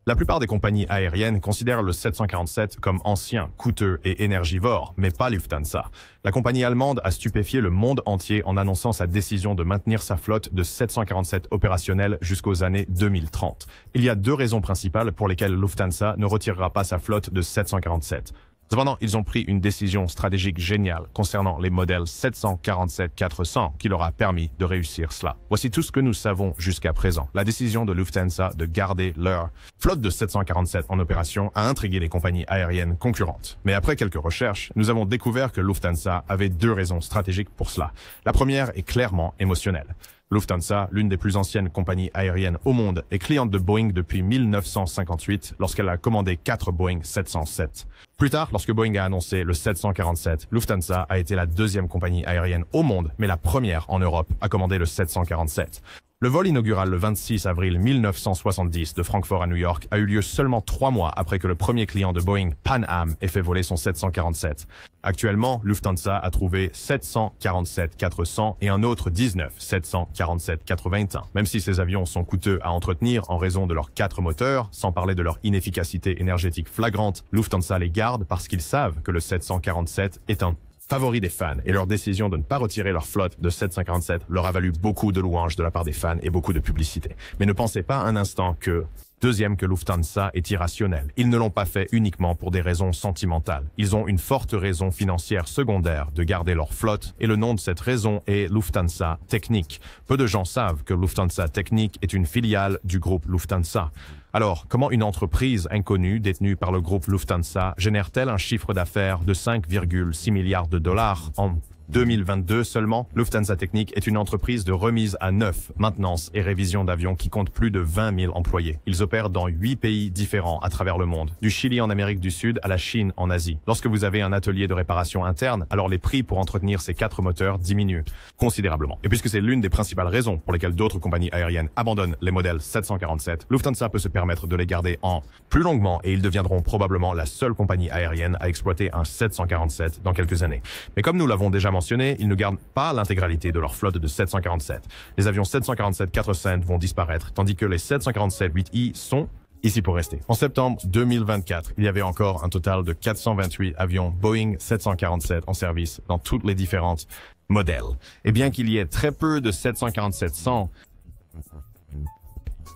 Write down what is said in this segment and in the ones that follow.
La plupart des compagnies aériennes considèrent le 747 comme ancien, coûteux et énergivore, mais pas Lufthansa. La compagnie allemande a stupéfié le monde entier en annonçant sa décision de maintenir sa flotte de 747 opérationnelle jusqu'aux années 2030. Il y a deux raisons principales pour lesquelles Lufthansa ne retirera pas sa flotte de 747. Cependant, ils ont pris une décision stratégique géniale concernant les modèles 747-400 qui leur a permis de réussir cela. Voici tout ce que nous savons jusqu'à présent. La décision de Lufthansa de garder leur flotte de 747 en opération a intrigué les compagnies aériennes concurrentes. Mais après quelques recherches, nous avons découvert que Lufthansa avait deux raisons stratégiques pour cela. La première est clairement émotionnelle. Lufthansa, l'une des plus anciennes compagnies aériennes au monde, est cliente de Boeing depuis 1958 lorsqu'elle a commandé 4 Boeing 707. Plus tard, lorsque Boeing a annoncé le 747, Lufthansa a été la deuxième compagnie aérienne au monde, mais la première en Europe à commander le 747. Le vol inaugural le 26 avril 1970 de Francfort à New York a eu lieu seulement 3 mois après que le premier client de Boeing, Pan Am, ait fait voler son 747. Actuellement, Lufthansa a trouvé 747-400 et un autre 19 747-421. Même si ces avions sont coûteux à entretenir en raison de leurs 4 moteurs, sans parler de leur inefficacité énergétique flagrante, Lufthansa les garde parce qu'ils savent que le 747 est un favori des fans et leur décision de ne pas retirer leur flotte de 747 leur a valu beaucoup de louanges de la part des fans et beaucoup de publicité. Mais ne pensez pas un instant que Lufthansa est irrationnel. Ils ne l'ont pas fait uniquement pour des raisons sentimentales. Ils ont une forte raison financière secondaire de garder leur flotte et le nom de cette raison est Lufthansa Technik. Peu de gens savent que Lufthansa Technik est une filiale du groupe Lufthansa. Alors, comment une entreprise inconnue détenue par le groupe Lufthansa génère-t-elle un chiffre d'affaires de 5,6 milliards de dollars en 2022 seulement? Lufthansa Technik est une entreprise de remise à neuf, maintenance et révision d'avions qui compte plus de 20 000 employés. Ils opèrent dans 8 pays différents à travers le monde, du Chili en Amérique du Sud à la Chine en Asie. Lorsque vous avez un atelier de réparation interne, alors les prix pour entretenir ces 4 moteurs diminuent considérablement. Et puisque c'est l'une des principales raisons pour lesquelles d'autres compagnies aériennes abandonnent les modèles 747, Lufthansa peut se permettre de les garder en plus longuement et ils deviendront probablement la seule compagnie aérienne à exploiter un 747 dans quelques années. Mais comme nous l'avons déjà mentionné, ils ne gardent pas l'intégralité de leur flotte de 747. Les avions 747-400 vont disparaître, tandis que les 747-8i sont ici pour rester. En septembre 2024, il y avait encore un total de 428 avions Boeing 747 en service dans toutes les différentes modèles. Et bien qu'il y ait très peu de 747-100,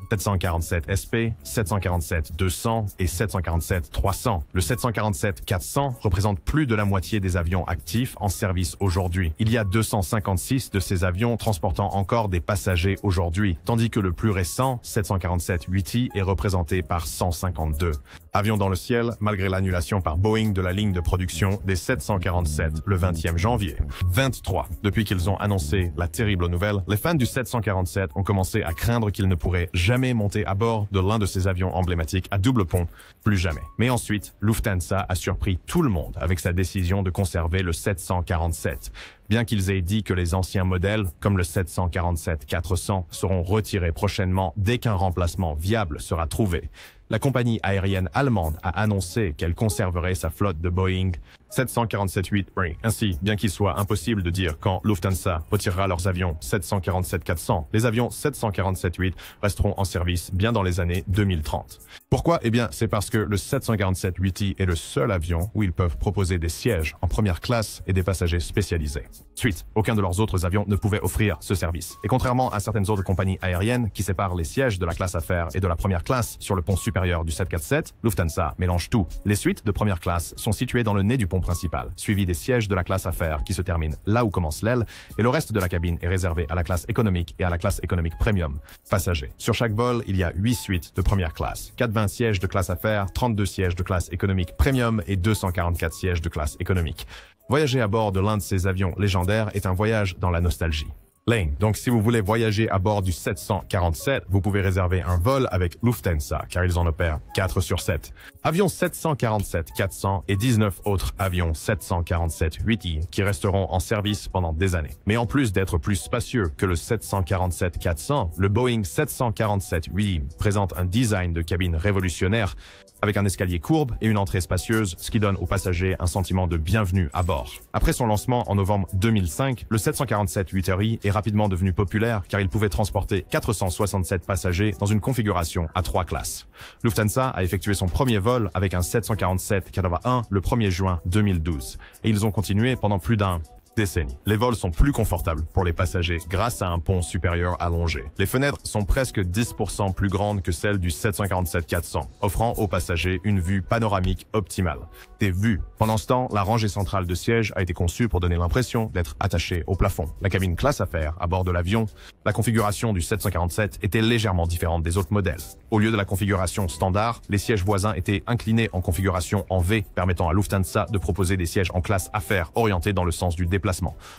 747 SP, 747 200 et 747 300. Le 747 400 représente plus de la moitié des avions actifs en service aujourd'hui. Il y a 256 de ces avions transportant encore des passagers aujourd'hui, tandis que le plus récent, 747 8i, est représenté par 152. Avions dans le ciel, malgré l'annulation par Boeing de la ligne de production des 747 le 20e janvier. 23. Depuis qu'ils ont annoncé la terrible nouvelle, les fans du 747 ont commencé à craindre qu'ils ne pourraient jamais monter à bord de l'un de ces avions emblématiques à double pont, plus jamais. Mais ensuite, Lufthansa a surpris tout le monde avec sa décision de conserver le 747. Bien qu'ils aient dit que les anciens modèles, comme le 747-400, seront retirés prochainement dès qu'un remplacement viable sera trouvé, la compagnie aérienne allemande a annoncé qu'elle conserverait sa flotte de Boeing 747-8. Ainsi, bien qu'il soit impossible de dire quand Lufthansa retirera leurs avions 747-400, les avions 747-8 resteront en service bien dans les années 2030. Pourquoi? Eh bien, c'est parce que le 747-8i est le seul avion où ils peuvent proposer des sièges en première classe et des passagers spécialisés. Suite, aucun de leurs autres avions ne pouvait offrir ce service. Et contrairement à certaines autres compagnies aériennes qui séparent les sièges de la classe affaires et de la première classe sur le pont supérieur du 747, Lufthansa mélange tout. Les suites de première classe sont situées dans le nez du pont principal, suivi des sièges de la classe affaires qui se terminent là où commence l'aile, et le reste de la cabine est réservé à la classe économique et à la classe économique premium, passagers. Sur chaque vol, il y a 8 suites de première classe, 420 sièges de classe affaires, 32 sièges de classe économique premium et 244 sièges de classe économique. Voyager à bord de l'un de ces avions légendaires est un voyage dans la nostalgie. Lane. Donc, si vous voulez voyager à bord du 747, vous pouvez réserver un vol avec Lufthansa, car ils en opèrent 4 sur 7. Avions 747-400 et 19 autres avions 747-8i qui resteront en service pendant des années. Mais en plus d'être plus spacieux que le 747-400, le Boeing 747-8i présente un design de cabine révolutionnaire avec un escalier courbe et une entrée spacieuse, ce qui donne aux passagers un sentiment de bienvenue à bord. Après son lancement en novembre 2005, le 747-8i est rapidement devenu populaire car il pouvait transporter 467 passagers dans une configuration à 3 classes. Lufthansa a effectué son premier vol avec un 747-81 le 1er juin 2012 et ils ont continué pendant plus d'un décennie. Les vols sont plus confortables pour les passagers grâce à un pont supérieur allongé. Les fenêtres sont presque 10% plus grandes que celles du 747-400, offrant aux passagers une vue panoramique optimale. Des vues. Pendant ce temps, la rangée centrale de sièges a été conçue pour donner l'impression d'être attachée au plafond. La cabine classe affaires à bord de l'avion, la configuration du 747 était légèrement différente des autres modèles. Au lieu de la configuration standard, les sièges voisins étaient inclinés en configuration en V, permettant à Lufthansa de proposer des sièges en classe affaires orientés dans le sens du déplacement.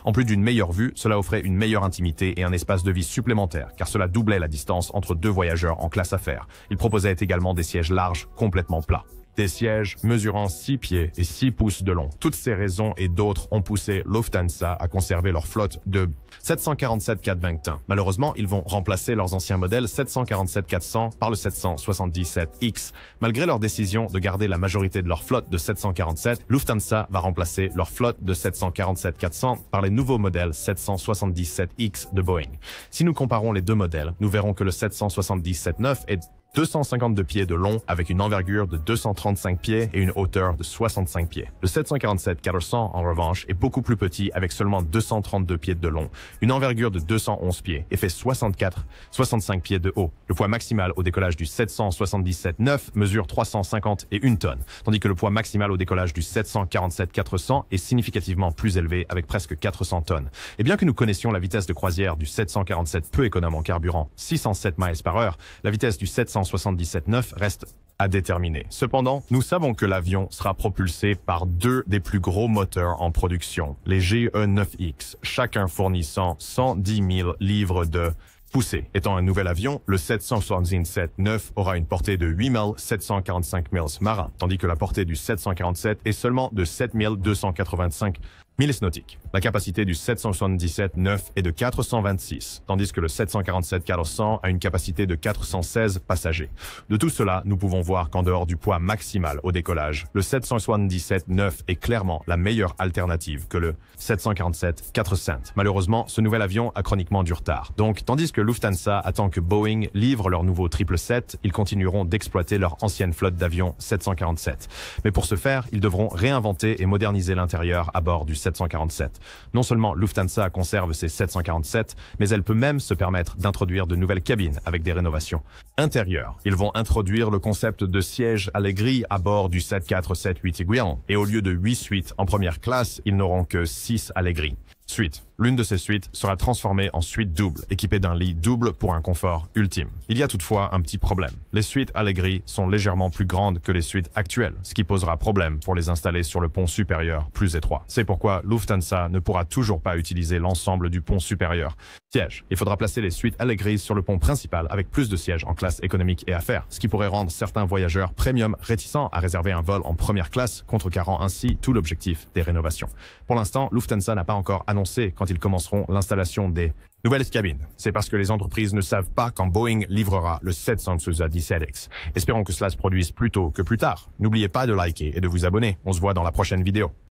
En plus d'une meilleure vue, cela offrait une meilleure intimité et un espace de vie supplémentaire, car cela doublait la distance entre deux voyageurs en classe affaires. Il proposait également des sièges larges, complètement plats. Des sièges mesurant 6 pieds et 6 pouces de long. Toutes ces raisons et d'autres ont poussé Lufthansa à conserver leur flotte de 747-420. Malheureusement, ils vont remplacer leurs anciens modèles 747-400 par le 777X. Malgré leur décision de garder la majorité de leur flotte de 747, Lufthansa va remplacer leur flotte de 747-400 par les nouveaux modèles 777X de Boeing. Si nous comparons les deux modèles, nous verrons que le 777-9 est 252 pieds de long avec une envergure de 235 pieds et une hauteur de 65 pieds. Le 747-400, en revanche, est beaucoup plus petit avec seulement 232 pieds de long, une envergure de 211 pieds et fait 65 pieds de haut. Le poids maximal au décollage du 777-9 mesure 351 tonnes, tandis que le poids maximal au décollage du 747-400 est significativement plus élevé avec presque 400 tonnes. Et bien que nous connaissions la vitesse de croisière du 747 peu économe en carburant, 607 miles par heure, la vitesse du 777-9 reste à déterminer. Cependant, nous savons que l'avion sera propulsé par deux des plus gros moteurs en production, les GE9X, chacun fournissant 110 000 livres de poussée. Étant un nouvel avion, le 777-9 aura une portée de 8 745 milles marins, tandis que la portée du 747 est seulement de 7 285 milles nautiques. La capacité du 777-9 est de 426, tandis que le 747-400 a une capacité de 416 passagers. De tout cela, nous pouvons voir qu'en dehors du poids maximal au décollage, le 777-9 est clairement la meilleure alternative que le 747-400. Malheureusement, ce nouvel avion a chroniquement du retard. Donc, tandis que Lufthansa attend que Boeing livre leur nouveau 777, ils continueront d'exploiter leur ancienne flotte d'avions 747. Mais pour ce faire, ils devront réinventer et moderniser l'intérieur à bord du 747. Non seulement Lufthansa conserve ses 747, mais elle peut même se permettre d'introduire de nouvelles cabines avec des rénovations intérieures. Ils vont introduire le concept de siège Allegri à bord du 747-8 Aiguillon. Et au lieu de 8 suites en première classe, ils n'auront que 6 Allegri. Suite. L'une de ces suites sera transformée en suite double, équipée d'un lit double pour un confort ultime. Il y a toutefois un petit problème. Les suites Allegri sont légèrement plus grandes que les suites actuelles, ce qui posera problème pour les installer sur le pont supérieur plus étroit. C'est pourquoi Lufthansa ne pourra toujours pas utiliser l'ensemble du pont supérieur. Siège. Il faudra placer les suites Allegri sur le pont principal avec plus de sièges en classe économique et affaires, ce qui pourrait rendre certains voyageurs premium réticents à réserver un vol en première classe, contrecarrant ainsi tout l'objectif des rénovations. Pour l'instant, Lufthansa n'a pas encore annoncé quand ils commenceront l'installation des nouvelles cabines. C'est parce que les entreprises ne savent pas quand Boeing livrera le 777X. Espérons que cela se produise plus tôt que plus tard. N'oubliez pas de liker et de vous abonner. On se voit dans la prochaine vidéo.